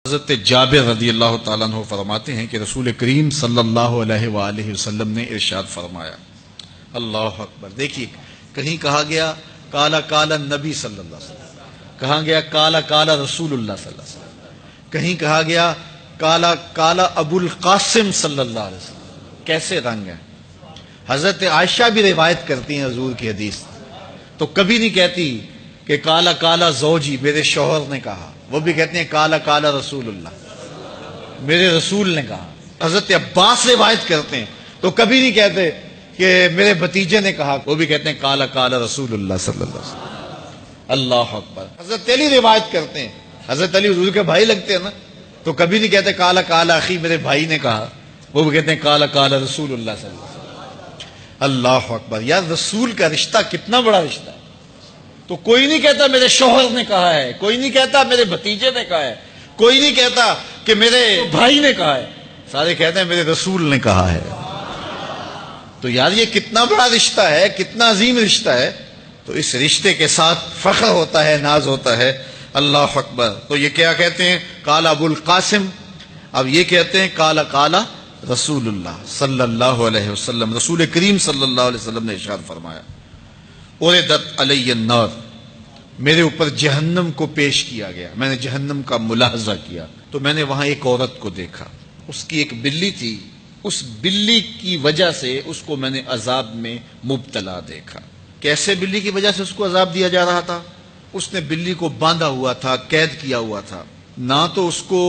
حضرت جابر رضی اللہ تعالیٰ عنہ فرماتے ہیں کہ رسول کریم صلی اللہ علیہ وآلہ وسلم نے ارشاد فرمایا، اللہ اکبر، دیکھیے کہیں کہا گیا کالا کالا نبی صلی اللہ علیہ وسلم، کہا گیا کالا کالا رسول اللہ صلی اللہ علیہ وسلم، کہیں کہا گیا کالا کالا ابو القاسم صلی اللہ علیہ وسلم۔ کیسے رنگ ہیں؟ حضرت عائشہ بھی روایت کرتی ہیں حضور کی حدیث، تو کبھی نہیں کہتی کہ کالا کالا زوجی، میرے شوہر نے کہا، وہ بھی کہتے ہیں کالا کالا رسول اللہ، میرے رسول نے کہا۔ حضرت عباس روایت کرتے ہیں تو کبھی نہیں کہتے کہ میرے بھتیجے نے کہا، وہ بھی کہتے ہیں کالا کالا رسول اللہ صلی اللہ علیہ وسلم۔ اللہ اکبر۔ حضرت علی روایت کرتے ہیں، حضرت علی حضور کے بھائی لگتے ہیں نا، تو کبھی نہیں کہتے کالا کالا اخی، میرے بھائی نے کہا، وہ بھی کہتے ہیں کالا کالا رسول اللہ صلی اللہ علیہ وسلم۔ اللہ اکبر۔ یار رسول کا رشتہ کتنا بڑا رشتہ ہے، تو کوئی نہیں کہتا میرے شوہر نے کہا ہے، کوئی نہیں کہتا میرے بھتیجے نے کہا ہے، کوئی نہیں کہتا کہ میرے بھائی نے کہا ہے، سارے کہتے ہیں میرے رسول نے کہا ہے۔ تو یار یہ کتنا بڑا رشتہ ہے، کتنا عظیم رشتہ ہے، تو اس رشتے کے ساتھ فخر ہوتا ہے، ناز ہوتا ہے۔ اللہ اکبر۔ تو یہ کیا کہتے ہیں؟ کالا ابو القاسم، اب یہ کہتے ہیں کالا کالا رسول اللہ صلی اللہ علیہ وسلم۔ رسول کریم صلی اللہ علیہ وسلم نے ارشاد فرمایا، اُرِدَتْ عَلَيَّ النَّارُ، میرے اوپر جہنم کو پیش کیا گیا، میں نے جہنم کا ملاحظہ کیا، تو میں نے وہاں ایک عورت کو دیکھا، اس کی ایک بلی تھی، اس بلی کی وجہ سے اس کو میں نے عذاب میں مبتلا دیکھا۔ کیسے بلی کی وجہ سے اس کو عذاب دیا جا رہا تھا؟ اس نے بلی کو باندھا ہوا تھا، قید کیا ہوا تھا، نہ تو اس کو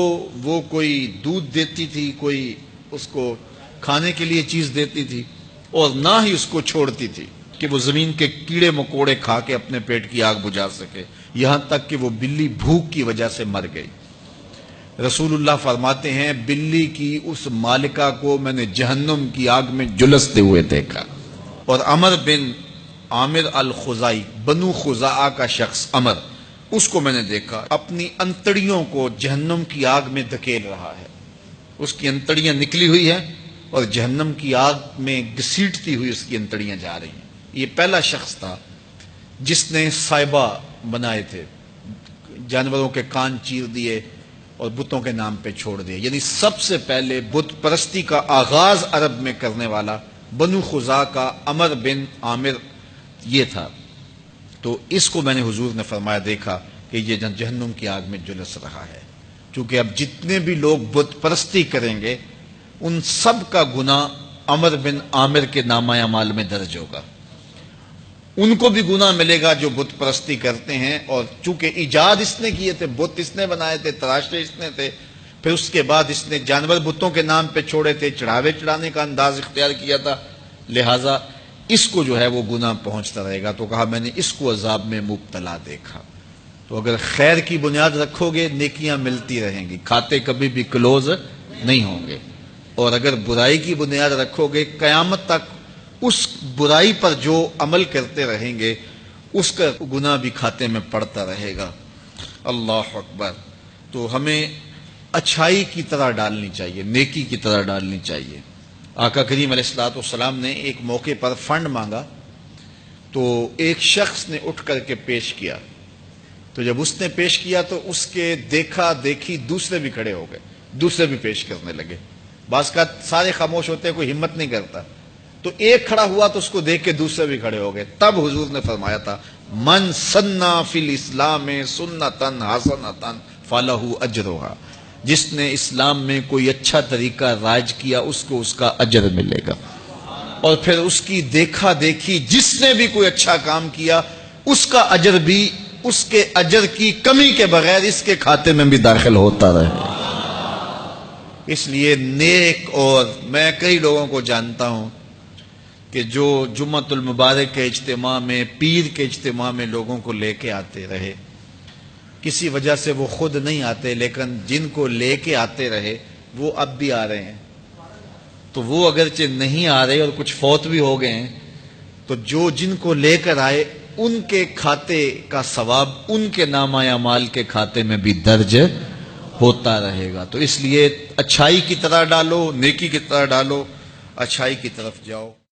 وہ کوئی دودھ دیتی تھی، کوئی اس کو کھانے کے لیے چیز دیتی تھی، اور نہ ہی اس کو چھوڑتی تھی کہ وہ زمین کے کیڑے مکوڑے کھا کے اپنے پیٹ کی آگ بجھا سکے، یہاں تک کہ وہ بلی بھوک کی وجہ سے مر گئی۔ رسول اللہ فرماتے ہیں بلی کی اس مالکہ کو میں نے جہنم کی آگ میں جلستے ہوئے دیکھا۔ اور عمر بن عامر الخزائی، بنو خزاعہ کا شخص عمر، اس کو میں نے دیکھا اپنی انتڑیوں کو جہنم کی آگ میں دھکیل رہا ہے، اس کی انتڑیاں نکلی ہوئی ہیں اور جہنم کی آگ میں گھسیٹتی ہوئی اس کی انتڑیاں جا رہی ہیں۔ یہ پہلا شخص تھا جس نے سائبہ بنائے تھے، جانوروں کے کان چیر دیے اور بتوں کے نام پہ چھوڑ دیے، یعنی سب سے پہلے بت پرستی کا آغاز عرب میں کرنے والا بنو خزاعہ کا عمر بن عامر یہ تھا۔ تو اس کو میں نے حضور نے فرمایا دیکھا کہ یہ جہنم کی آگ میں جلس رہا ہے، چونکہ اب جتنے بھی لوگ بت پرستی کریں گے ان سب کا گناہ عمر بن عامر کے نامہ اعمال میں درج ہوگا، ان کو بھی گناہ ملے گا جو بت پرستی کرتے ہیں۔ اور چونکہ ایجاد اس نے کیے تھے، بت اس نے بنائے تھے، تراشے اس نے تھے، پھر اس کے بعد اس نے جانور بتوں کے نام پہ چھوڑے تھے، چڑھاوے چڑھانے کا انداز اختیار کیا تھا، لہٰذا اس کو جو ہے وہ گناہ پہنچتا رہے گا۔ تو کہا میں نے اس کو عذاب میں مبتلا دیکھا۔ تو اگر خیر کی بنیاد رکھو گے نیکیاں ملتی رہیں گی، کھاتے کبھی بھی کلوز نہیں ہوں گے، اور اگر برائی کی بنیاد رکھو گے قیامت تک اس برائی پر جو عمل کرتے رہیں گے اس کا گناہ بھی کھاتے میں پڑتا رہے گا۔ اللہ اکبر۔ تو ہمیں اچھائی کی طرح ڈالنی چاہیے، نیکی کی طرح ڈالنی چاہیے۔ آقا کریم علیہ الصلوۃ والسلام نے ایک موقع پر فنڈ مانگا تو ایک شخص نے اٹھ کر کے پیش کیا، تو جب اس نے پیش کیا تو اس کے دیکھا دیکھی دوسرے بھی کھڑے ہو گئے، دوسرے بھی پیش کرنے لگے۔ بعض کا سارے خاموش ہوتے ہیں، کوئی ہمت نہیں کرتا، تو ایک کھڑا ہوا تو اس کو دیکھ کے دوسرے بھی کھڑے ہو گئے۔ تب حضور نے فرمایا تھا من سنّا فی الاسلام سنتا حسنۃ فلہ اجرھا، جس نے اسلام میں کوئی اچھا طریقہ رائج کیا اس کو اس کا اجر ملے گا، اور پھر اس کی دیکھا دیکھی جس نے بھی کوئی اچھا کام کیا اس کا اجر بھی اس کے اجر کی کمی کے بغیر اس کے کھاتے میں بھی داخل ہوتا رہے۔ اس لیے نیک، اور میں کئی لوگوں کو جانتا ہوں کہ جو جمعۃ المبارک کے اجتماع میں، پیر کے اجتماع میں لوگوں کو لے کے آتے رہے، کسی وجہ سے وہ خود نہیں آتے لیکن جن کو لے کے آتے رہے وہ اب بھی آ رہے ہیں، تو وہ اگرچہ نہیں آ رہے اور کچھ فوت بھی ہو گئے ہیں، تو جو جن کو لے کر آئے ان کے کھاتے کا ثواب ان کے نامہ اعمال کے کھاتے میں بھی درج ہوتا رہے گا۔ تو اس لیے اچھائی کی طرح ڈالو، نیکی کی طرح ڈالو، اچھائی کی طرف جاؤ۔